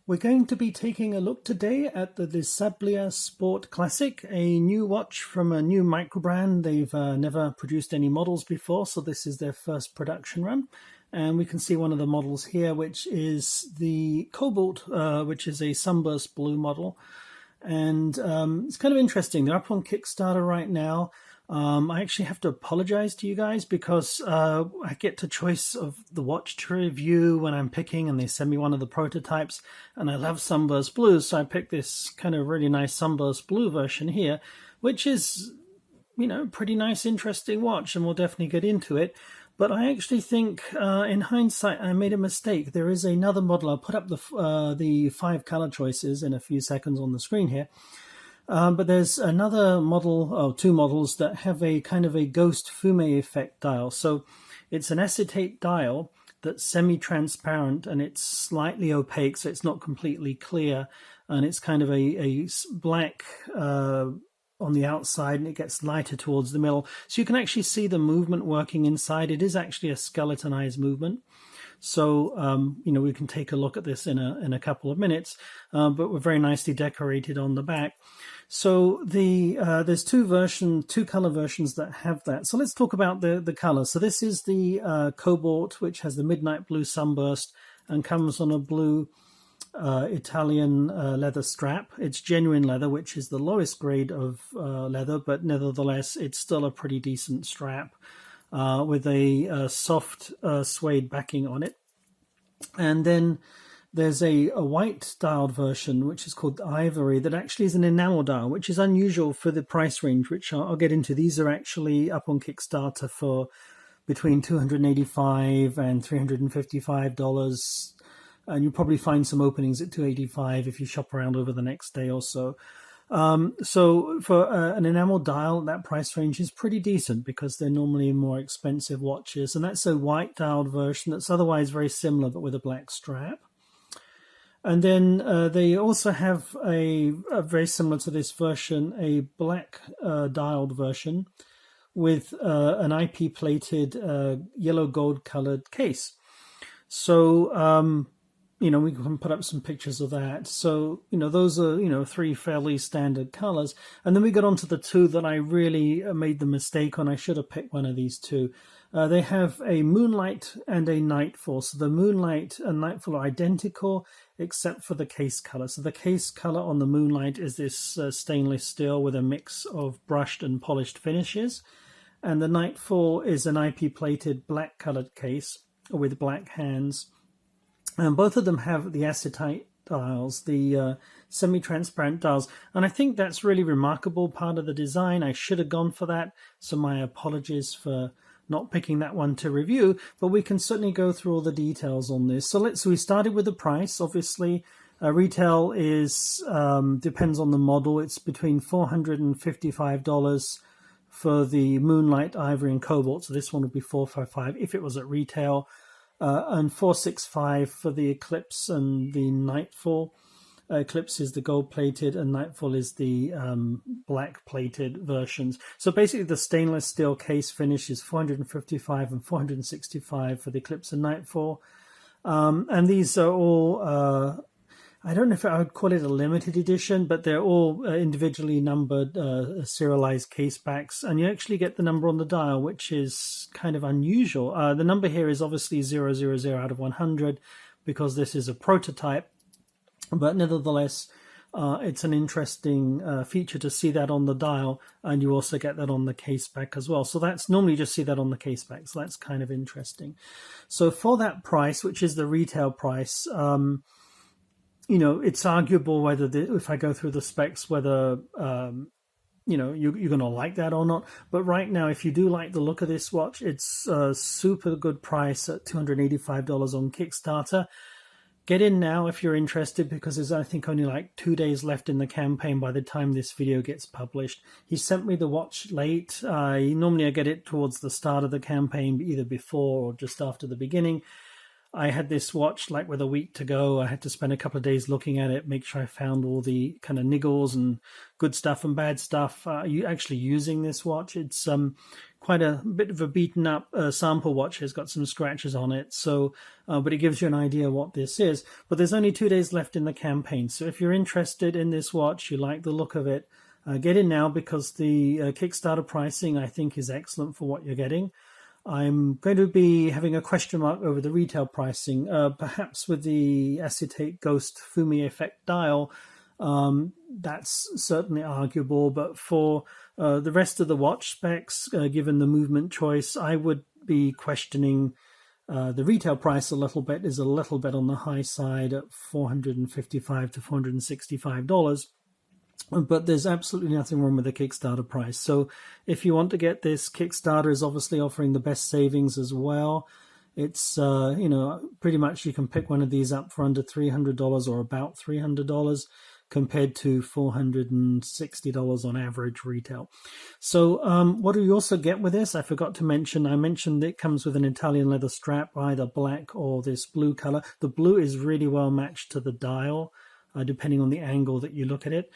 We're going to be taking a look today at the Lesablier Sport Classic, a new watch from a new Microbrand. They've never produced any models before, so this is their first production run. And we can see one of the models here, which is the Cobalt, which is a sunburst blue model. And it's kind of interesting. They're up on Kickstarter right now. I actually have to apologize to you guys because I get to choice of the watch to review when I'm picking, and they send me one of the prototypes, and I love sunburst blues, so I picked this kind of really nice sunburst blue version here, which is, you know, pretty nice, interesting watch, and we'll definitely get into it. But I actually think, in hindsight, I made a mistake. There is another model. I'll put up the 5 color choices in a few seconds on the screen here. But there's another model, or 2 models, that have a kind of a ghost fume effect dial. So it's an acetate dial that's semi-transparent and it's slightly opaque, so it's not completely clear. And it's kind of a black on the outside, and it gets lighter towards the middle. So you can actually see the movement working inside. It is actually a skeletonized movement. So, you know, we can take a look at this in a couple of minutes, but we're very nicely decorated on the back. So there's 2 color versions that have that. So let's talk about the colors. So this is the Cobalt, which has the midnight blue sunburst and comes on a blue Italian leather strap. It's genuine leather, which is the lowest grade of leather, but nevertheless, it's still a pretty decent strap. With a soft suede backing on it. And then there's a white dialed version, which is called Ivory, that actually is an enamel dial, which is unusual for the price range, which I'll get into. These are actually up on Kickstarter for between $285 and $355. And you'll probably find some openings at $285 if you shop around over the next day or so. So for an enamel dial, that price range is pretty decent because they're normally more expensive watches. And that's a white dialed version that's otherwise very similar, but with a black strap. And then they also have a very similar to this version, a black dialed version with an IP plated yellow gold colored case. So, you know, we can put up some pictures of that. So, you know, those are, you know, 3 fairly standard colors. And then we got onto the 2 that I really made the mistake on. I should have picked one of these 2. They have a Moonlight and a Nightfall. So the Moonlight and Nightfall are identical, except for the case color. So the case color on the Moonlight is this stainless steel with a mix of brushed and polished finishes. And the Nightfall is an IP plated black colored case with black hands. And both of them have the acetate dials, the semi-transparent dials. And I think that's really remarkable part of the design. I should have gone for that. So my apologies for not picking that one to review. But we can certainly go through all the details on this. So we started with the price. Obviously, retail is depends on the model. It's between $455 for the Moonlight, Ivory, and Cobalt. So this one would be $455 if it was at retail. And $465 for the Eclipse and the Nightfall. Eclipse is the gold-plated and Nightfall is the black-plated versions. So basically the stainless steel case finish is $455 and $465 for the Eclipse and Nightfall. And these are all, I don't know if I would call it a limited edition, but they're all individually numbered, serialized case backs. And you actually get the number on the dial, which is kind of unusual. The number here is obviously 000 out of 100 because this is a prototype. But nevertheless, it's an interesting feature to see that on the dial. And you also get that on the case back as well. So that's normally just see that on the case back. So that's kind of interesting. So for that price, which is the retail price, you know, it's arguable whether if I go through the specs, whether, you know, you're going to like that or not. But right now, if you do like the look of this watch, it's a super good price at $285 on Kickstarter. Get in now if you're interested, because there's, I think, only like 2 days left in the campaign by the time this video gets published. He sent me the watch late. Normally I get it towards the start of the campaign, either before or just after the beginning. I had this watch like with a week to go. I had to spend a couple of days looking at it, make sure I found all the kind of niggles and good stuff and bad stuff. You actually using this watch? It's quite a bit of a beaten up sample watch. It's got some scratches on it, so but it gives you an idea what this is. But there's only 2 days left in the campaign, so if you're interested in this watch, you like the look of it, get in now, because the Kickstarter pricing I think is excellent for what you're getting. I'm going to be having a question mark over the retail pricing, perhaps with the acetate ghost Fumi effect dial. That's certainly arguable, but for the rest of the watch specs, given the movement choice, I would be questioning the retail price a little bit. Is a little bit on the high side at $455 to $465. But there's absolutely nothing wrong with the Kickstarter price. So if you want to get this, Kickstarter is obviously offering the best savings as well. It's, pretty much you can pick one of these up for under $300 or about $300 compared to $460 on average retail. So what do you also get with this? I forgot to mention, I mentioned it comes with an Italian leather strap, either black or this blue color. The blue is really well matched to the dial, depending on the angle that you look at it.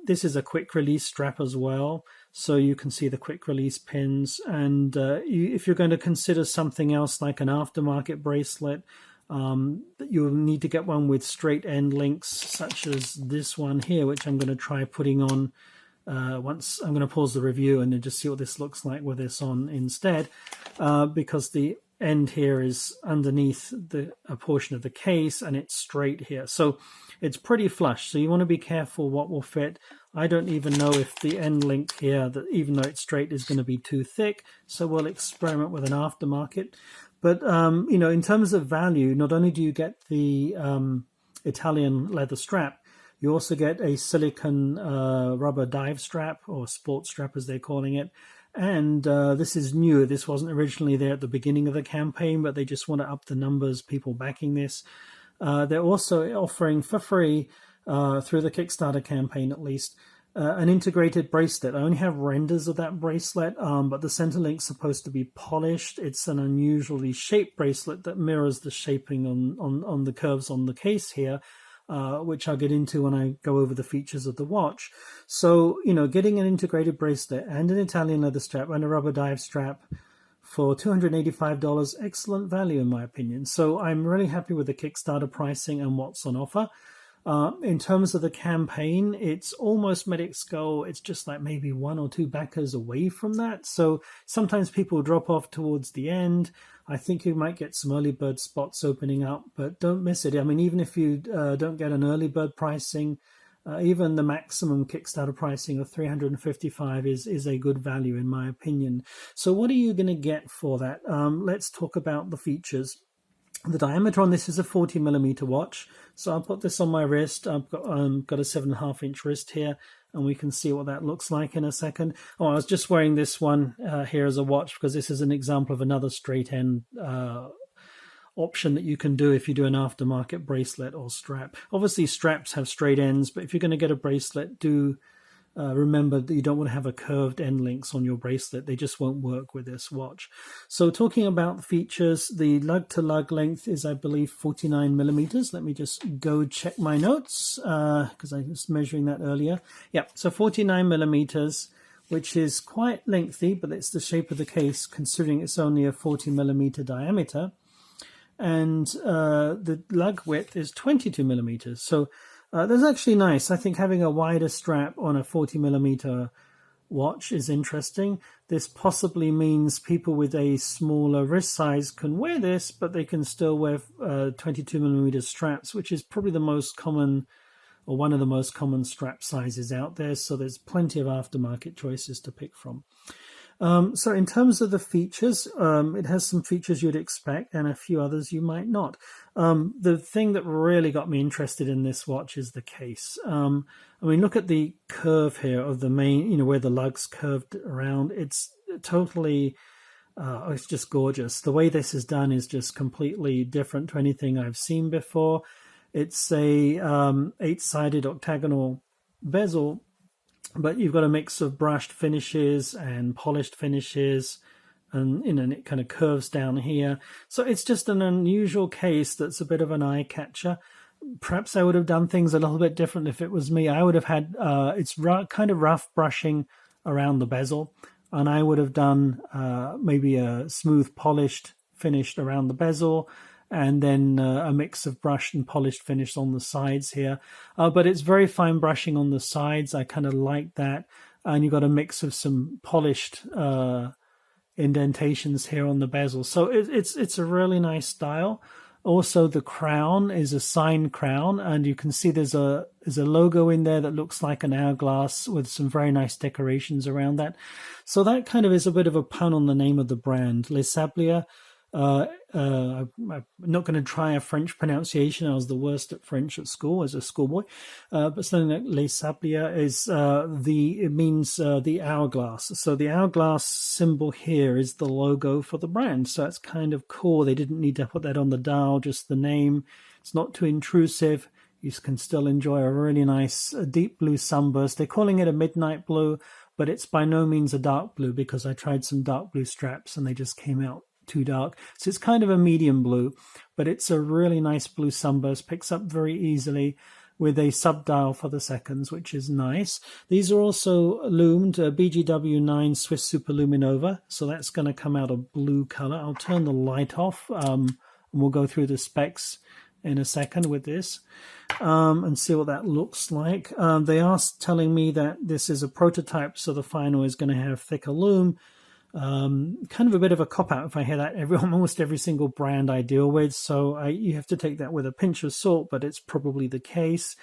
This is a quick release strap as well, so you can see the quick release pins. And if you're going to consider something else like an aftermarket bracelet, you'll need to get one with straight end links, such as this one here, which I'm going to try putting on once. I'm going to pause the review and then just see what this looks like with this on instead, because the end here is underneath a portion of the case and it's straight here, so it's pretty flush, so you want to be careful what will fit. I don't even know if the end link here, that even though it's straight, is going to be too thick, so we'll experiment with an aftermarket. But in terms of value, not only do you get the Italian leather strap, you also get a silicone rubber dive strap, or sports strap as they're calling it. And this is new. This wasn't originally there at the beginning of the campaign, but they just want to up the numbers, people backing this. They're also offering for free, through the Kickstarter campaign at least, an integrated bracelet. I only have renders of that bracelet, but the center link's supposed to be polished. It's an unusually shaped bracelet that mirrors the shaping on the curves on the case here, which I'll get into when I go over the features of the watch. So, getting an integrated bracelet and an Italian leather strap and a rubber dive strap for $285, excellent value in my opinion. So I'm really happy with the Kickstarter pricing and what's on offer. In terms of the campaign, it's almost met its goal. It's just like maybe 1 or 2 backers away from that. So sometimes people drop off towards the end. I think you might get some early bird spots opening up, but don't miss it. I mean, even if you don't get an early bird pricing, even the maximum Kickstarter pricing of $355 is a good value in my opinion. So what are you going to get for that? Let's talk about the features. The diameter on this is a 40mm watch, so I'll put this on my wrist. I've got a 7.5-inch wrist here, and we can see what that looks like in a second. Oh, I was just wearing this one here as a watch because this is an example of another straight end option that you can do if you do an aftermarket bracelet or strap. Obviously, straps have straight ends, but if you're going to get a bracelet, do remember that you don't want to have a curved end links on your bracelet. They just won't work with this watch. So talking about the features, the lug-to-lug length is, I believe, 49mm. Let me just go check my notes because I was measuring that earlier. Yeah, so 49mm, which is quite lengthy, but it's the shape of the case considering it's only a 40mm diameter. And the lug width is 22mm. So that's actually nice. I think having a wider strap on a 40mm watch is interesting. This possibly means people with a smaller wrist size can wear this, but they can still wear 22mm straps, which is probably the most common, or one of the most common strap sizes out there. So there's plenty of aftermarket choices to pick from. So in terms of the features, it has some features you'd expect and a few others you might not. The thing that really got me interested in this watch is the case. I mean, look at the curve here of the main, where the lug's curved around. It's totally, it's just gorgeous. The way this is done is just completely different to anything I've seen before. It's a 8-sided octagonal bezel, but you've got a mix of brushed finishes and polished finishes. and and it kind of curves down here. So it's just an unusual case that's a bit of an eye catcher. Perhaps I would have done things a little bit different if it was me. I would have had kind of rough brushing around the bezel, and I would have done maybe a smooth polished finished around the bezel, and then a mix of brushed and polished finish on the sides here. But it's very fine brushing on the sides. I kind of like that. And you've got a mix of some polished indentations here on the bezel. So it's a really nice style. Also, the crown is a signed crown, and you can see there's a logo in there that looks like an hourglass with some very nice decorations around that. So that kind of is a bit of a pun on the name of the brand, Lesablier. I'm not going to try a French pronunciation. I was the worst at French at school as a schoolboy. But something like Lesablier is it means the hourglass. So the hourglass symbol here is the logo for the brand. So it's kind of cool. They didn't need to put that on the dial, just the name. It's not too intrusive. You can still enjoy a really nice deep blue sunburst. They're calling it a midnight blue, but it's by no means a dark blue, because I tried some dark blue straps and they just came out too dark. So it's kind of a medium blue, but it's a really nice blue sunburst, picks up very easily with a sub dial for the seconds, which is nice. These are also lumed, BGW9 Swiss Superluminova, so that's going to come out a blue color. I'll turn the light off and we'll go through the specs in a second with this and see what that looks like. They are telling me that this is a prototype, so the final is going to have thicker lume. Kind of a bit of a cop-out if I hear that almost every single brand I deal with, so you have to take that with a pinch of salt, but it's probably the case.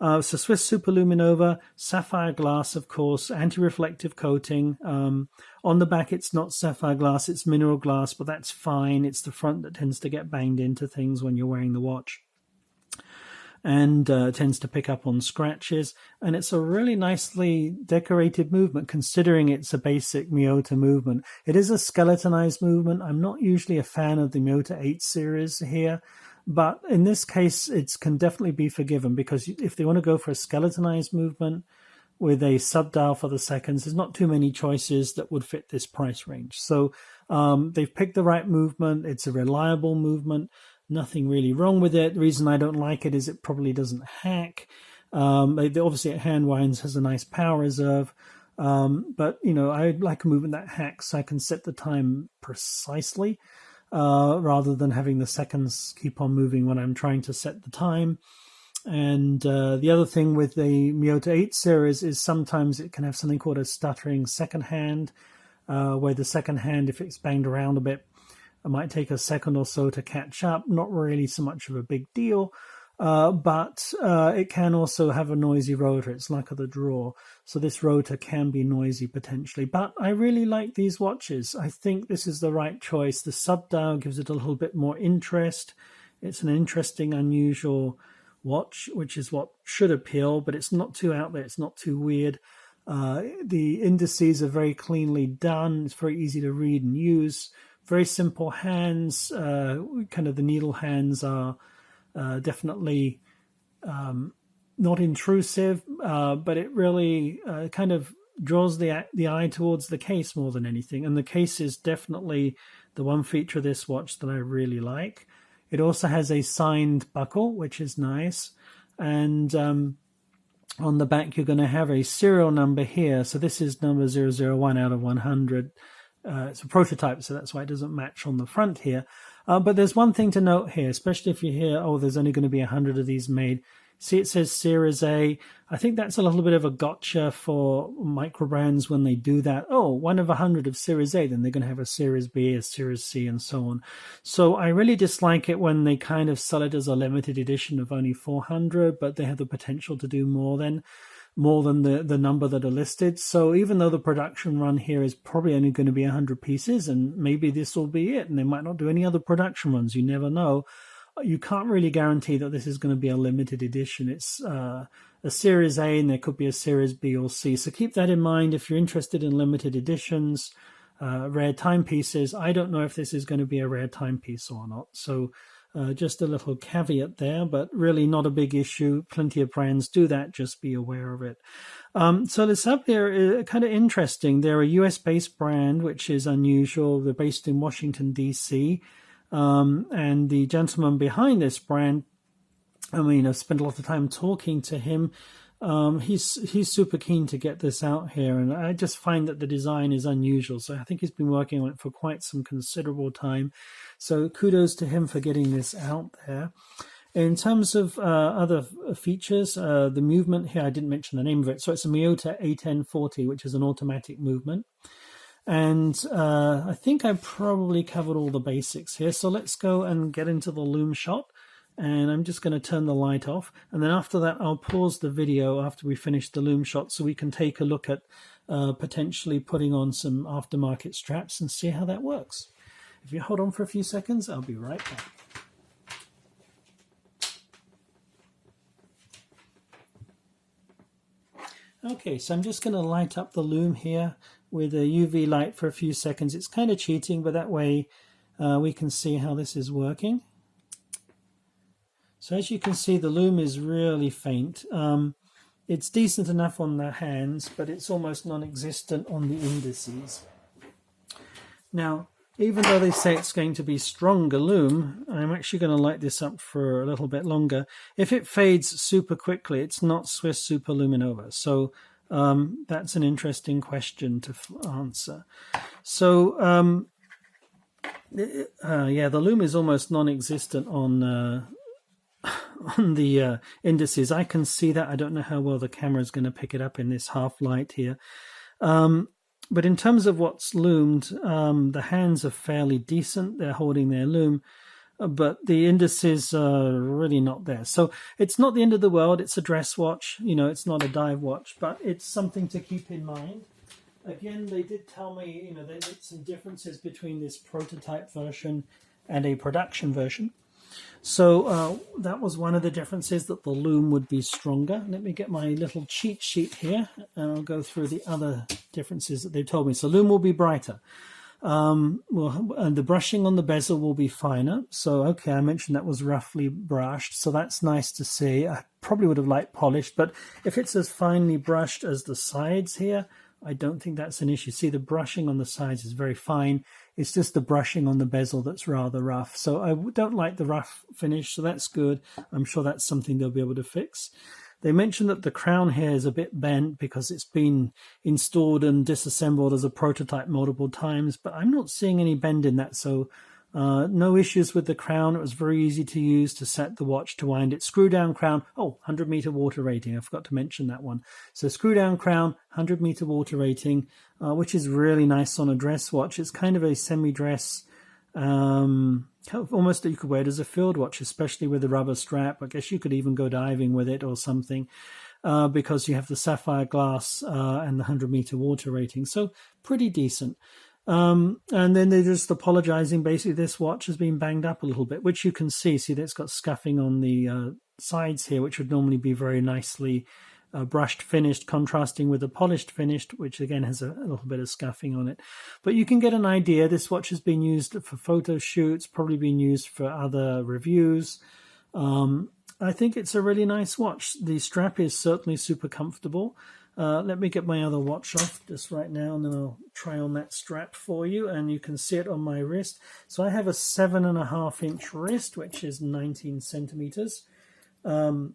So Swiss Superluminova, sapphire glass, of course, anti-reflective coating. On the back it's not sapphire glass, it's mineral glass, but that's fine. It's the front that tends to get banged into things when you're wearing the watch, and tends to pick up on scratches. And it's a really nicely decorated movement, considering it's a basic Miyota movement. It is a skeletonized movement. I'm not usually a fan of the Miyota 8 series here, but in this case it can definitely be forgiven, because if they want to go for a skeletonized movement with a sub-dial for the seconds, there's not too many choices that would fit this price range. So they've picked the right movement. It's a reliable movement. Nothing really wrong with it. The reason I don't like it is it probably doesn't hack. Obviously, it hand winds, has a nice power reserve. But, I like a movement that hacks, so I can set the time precisely rather than having the seconds keep on moving when I'm trying to set the time. And the other thing with the Miyota 8 series is sometimes it can have something called a stuttering second hand, where the second hand, if it's banged around a bit, it might take a second or so to catch up. Not really so much of a big deal, but it can also have a noisy rotor. It's luck of the draw. So this rotor can be noisy potentially. But I really like these watches. I think this is the right choice. The sub-dial gives it a little bit more interest. It's an interesting, unusual watch, which is what should appeal, but it's not too out there. It's not too weird. The indices are very cleanly done. It's very easy to read and use. Very simple hands. Kind of the needle hands are definitely not intrusive, but it really kind of draws the eye towards the case more than anything. And the case is definitely the one feature of this watch that I really like. It also has a signed buckle, which is nice. And on the back, you're going to have a serial number here. So this is number 001 out of 100. It's a prototype, so that's why it doesn't match on the front here. But there's one thing to note here, especially if you hear, there's only going to be 100 of these made. See, it says Series A. I think that's a little bit of a gotcha for microbrands when they do that. One of 100 of Series A, then they're going to have a Series B, a Series C, and so on. So I really dislike it when they kind of sell it as a limited edition of only 400, but they have the potential to do more than the number that are listed. So even though the production run here is probably only going to be 100 pieces, and maybe this will be it, and they might not do any other production runs, you never know, you can't really guarantee that this is going to be a limited edition. It's a Series A, and there could be a Series B or C. So keep that in mind if you're interested in limited editions, rare timepieces. I don't know if this is going to be a rare timepiece or not. So Just a little caveat there, but really not a big issue. Plenty of brands do that. Just be aware of it. So Lesablier is kind of interesting. They're a US-based brand, which is unusual. They're based in Washington, D.C. And the gentleman behind this brand, I mean, I've spent a lot of time talking to him. He's super keen to get this out here, and I just find that the design is unusual. So I think he's been working on it for quite some considerable time. So kudos to him for getting this out there. In terms of other features, the movement here, I didn't mention the name of it. So it's a Miyota A1040, which is an automatic movement. And I think I probably covered all the basics here. So let's go and get into the Lume shot. And I'm just going to turn the light off. And then after that, I'll pause the video after we finish the Lume shot so we can take a look at potentially putting on some aftermarket straps and see how that works. If you hold on for a few seconds, I'll be right back. Okay, so I'm just going to light up the Lume here with a UV light for a few seconds. It's kind of cheating, but that way we can see how this is working. So as you can see, the Lume is really faint. It's decent enough on the hands, but it's almost non-existent on the indices. Now, even though they say it's going to be stronger Lume, I'm actually going to light this up for a little bit longer. If it fades super quickly, it's not Swiss Super Luminova. So that's an interesting question to answer. So yeah, the Lume is almost non-existent on the indices. I can see that. I don't know how well the camera is going to pick it up in this half light here. But in terms of what's loomed, the hands are fairly decent. They're holding their Lume, but the indices are really not there. So it's not the end of the world. It's a dress watch. You know, it's not a dive watch, but it's something to keep in mind. Again, they did tell me, you know, there's some differences between this prototype version and a production version. So that was one of the differences, that the Lume would be stronger. Let me get my little cheat sheet here, and I'll go through the other differences that they told me. So Lume will be brighter. And the brushing on the bezel will be finer. So, okay, I mentioned that was roughly brushed, so that's nice to see. I probably would have liked polished, but if it's as finely brushed as the sides here, I don't think that's an issue. See, the brushing on the sides is very fine. It's just the brushing on the bezel that's rather rough. So I don't like the rough finish, so that's good. I'm sure that's something they'll be able to fix. They mentioned that the crown here is a bit bent because it's been installed and disassembled as a prototype multiple times, but I'm not seeing any bend in that, so no issues with the crown. It was very easy to use to set the watch to wind it. Screw down crown. Oh, 100-meter water rating. I forgot to mention that one. So screw down crown, 100-meter water rating, which is really nice on a dress watch. It's kind of a semi-dress, almost you could wear it as a field watch, especially with a rubber strap. I guess you could even go diving with it or something, because you have the sapphire glass and the 100-meter water rating. So pretty decent. And then they're just apologizing. Basically, this watch has been banged up a little bit, which you can see. See, that it's got scuffing on the sides here, which would normally be very nicely brushed finished, contrasting with the polished finished, which again has a little bit of scuffing on it. But you can get an idea. This watch has been used for photo shoots, probably been used for other reviews. I think it's a really nice watch. The strap is certainly super comfortable. Let me get my other watch off just right now, and then I'll try on that strap for you, and you can see it on my wrist. So I have a 7.5-inch wrist, which is 19 centimeters. And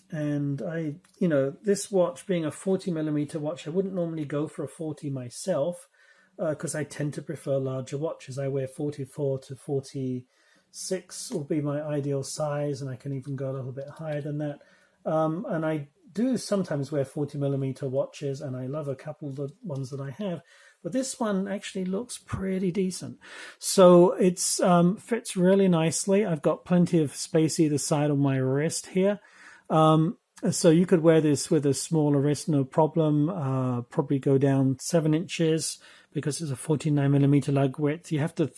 this watch being a 40-millimeter watch, I wouldn't normally go for a 40 myself, because I tend to prefer larger watches. I wear 44 to 46 will be my ideal size, and I can even go a little bit higher than that. And I do sometimes wear 40-millimeter watches, and I love a couple of the ones that I have. But this one actually looks pretty decent. So it fits really nicely. I've got plenty of space either side on my wrist here. So you could wear this with a smaller wrist, no problem. Probably go down 7 inches because it's a 49-millimeter lug width. You have to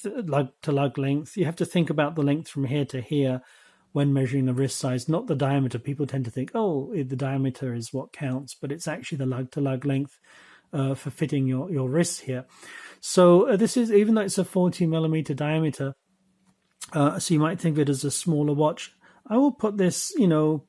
lug length. You have to think about the length from here to here when measuring the wrist size, not the diameter. People tend to think, oh, the diameter is what counts, but it's actually the lug-to-lug length for fitting your wrist here. So this is, even though it's a 40-millimeter diameter, So you might think of it as a smaller watch. I will put this,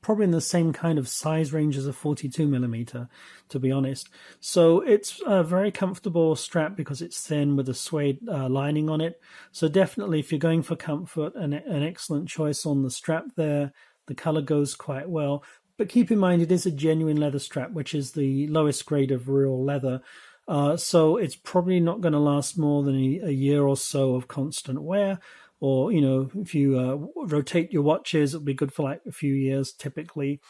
probably in the same kind of size range as a 42mm, to be honest. So it's a very comfortable strap because it's thin with a suede lining on it. So definitely, if you're going for comfort, an excellent choice on the strap there. The color goes quite well. But keep in mind, it is a genuine leather strap, which is the lowest grade of real leather. So it's probably not going to last more than a year or so of constant wear. Or, if you rotate your watches, it'll be good for like a few years typically.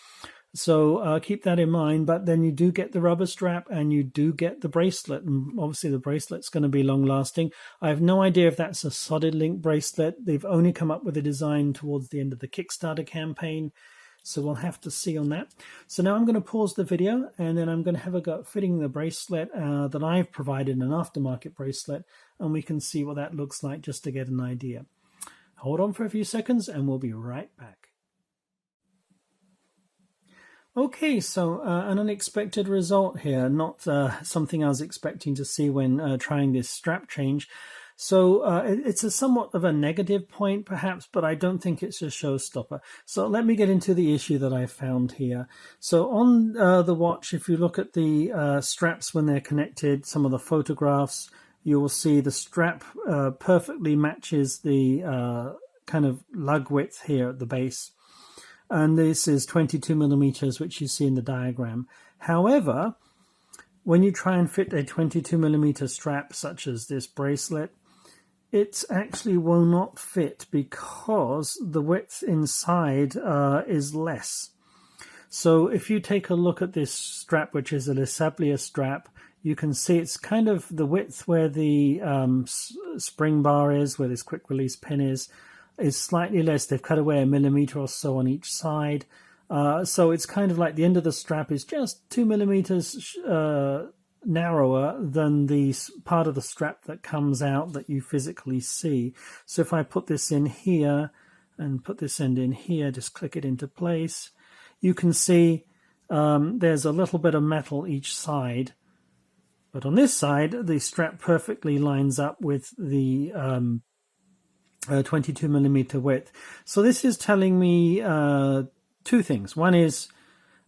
So keep that in mind. But then you do get the rubber strap and you do get the bracelet. And obviously the bracelet's going to be long lasting. I have no idea if that's a solid link bracelet. They've only come up with a design towards the end of the Kickstarter campaign. So we'll have to see on that. So now I'm going to pause the video and then I'm going to have a go at fitting the bracelet that I've provided, an aftermarket bracelet. And we can see what that looks like just to get an idea. Hold on for a few seconds and we'll be right back. Okay, so an unexpected result here, not something I was expecting to see when trying this strap change. So it's a somewhat of a negative point perhaps, but I don't think it's a showstopper. So let me get into the issue that I found here. So on the watch, if you look at the straps when they're connected, some of the photographs, you will see the strap perfectly matches the kind of lug width here at the base. And this is 22mm, which you see in the diagram. However, when you try and fit a 22mm strap, such as this bracelet, it actually will not fit because the width inside is less. So if you take a look at this strap, which is a Lesablier strap, you can see it's kind of the width where the spring bar is, where this quick release pin is slightly less. They've cut away 1 millimeter or so on each side. So it's kind of like the end of the strap is just 2 millimeters narrower than the part of the strap that comes out that you physically see. So if I put this in here and put this end in here, just click it into place, you can see there's a little bit of metal each side. But on this side, the strap perfectly lines up with the 22mm width. So this is telling me two things. One is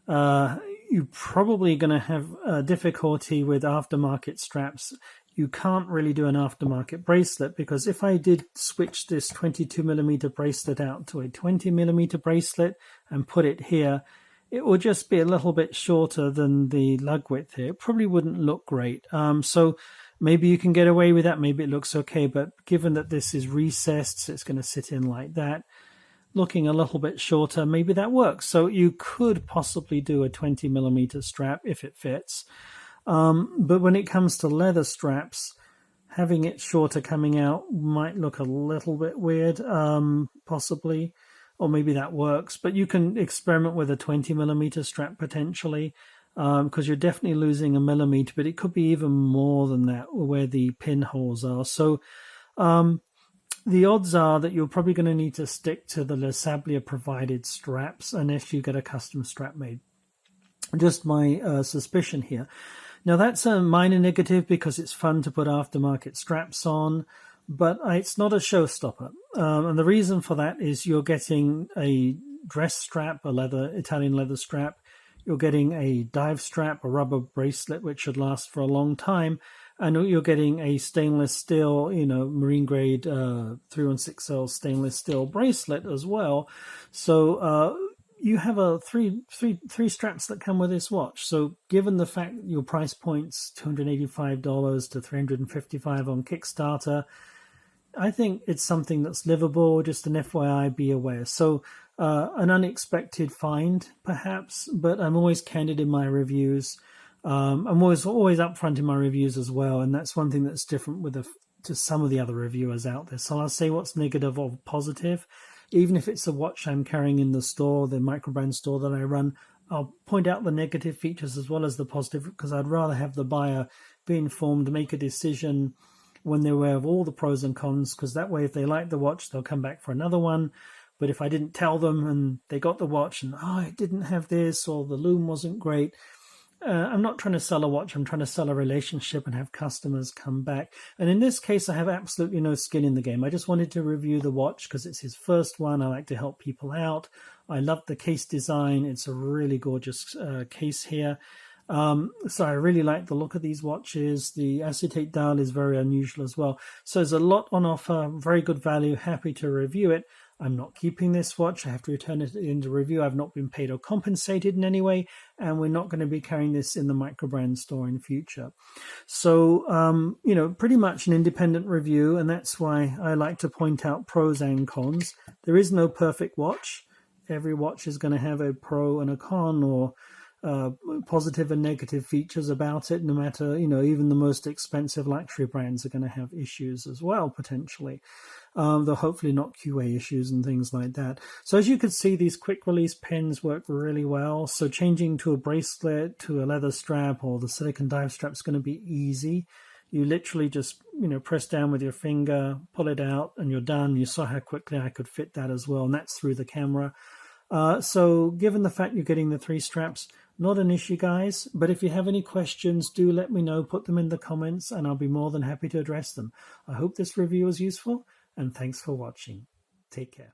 you're probably going to have difficulty with aftermarket straps. You can't really do an aftermarket bracelet because if I did switch this 22mm bracelet out to a 20mm bracelet and put it here, it will just be a little bit shorter than the lug width here. It probably wouldn't look great. So maybe you can get away with that. Maybe it looks okay. But given that this is recessed, so it's going to sit in like that, looking a little bit shorter, maybe that works. So you could possibly do a 20mm strap if it fits. But when it comes to leather straps, having it shorter coming out might look a little bit weird, possibly. Or maybe that works. But you can experiment with a 20mm strap potentially, because you're definitely losing 1 millimeter, but it could be even more than that where the pinholes are. So the odds are that you're probably going to need to stick to the Lesablier provided straps unless you get a custom strap made. Just my suspicion here. Now that's a minor negative because it's fun to put aftermarket straps on, but it's not a showstopper. And the reason for that is you're getting a dress strap, a Italian leather strap. You're getting a dive strap, a rubber bracelet, which should last for a long time. And you're getting a stainless steel, marine grade 316L stainless steel bracelet as well. So you have three straps that come with this watch. So given the fact that your price point's $285 to $355 on Kickstarter, I think it's something that's livable. Just an FYI, be aware. So an unexpected find, perhaps, but I'm always candid in my reviews. I'm always upfront in my reviews as well, and that's one thing that's different to some of the other reviewers out there. So I'll say what's negative or positive. Even if it's a watch I'm carrying in the store, the Microbrand store that I run, I'll point out the negative features as well as the positive, because I'd rather have the buyer be informed, make a decision when they're aware of all the pros and cons, because that way if they like the watch, they'll come back for another one. But if I didn't tell them and they got the watch and, it didn't have this, or the Lume wasn't great, I'm not trying to sell a watch, I'm trying to sell a relationship and have customers come back. And in this case, I have absolutely no skin in the game. I just wanted to review the watch because it's his first one. I like to help people out. I love the case design. It's a really gorgeous case here. So I really like the look of these watches. The acetate dial is very unusual as well. So there's a lot on offer, very good value, happy to review it. I'm not keeping this watch. I have to return it into review. I've not been paid or compensated in any way, and we're not going to be carrying this in the Microbrand store in future. So, you know, pretty much an independent review, and that's why I like to point out pros and cons. There is no perfect watch. Every watch is going to have a pro and a con, or positive and negative features about it, no matter, you know, even the most expensive luxury brands are going to have issues as well, potentially. Though hopefully not QA issues and things like that. So as you can see, these quick release pins work really well. So changing to a bracelet, to a leather strap, or the silicone dive strap is going to be easy. You literally just, you know, press down with your finger, pull it out, and you're done. You saw how quickly I could fit that as well, and that's through the camera. So given the fact you're getting the 3 straps, not an issue, guys. But if you have any questions, do let me know. Put them in the comments, and I'll be more than happy to address them. I hope this review was useful, and thanks for watching. Take care.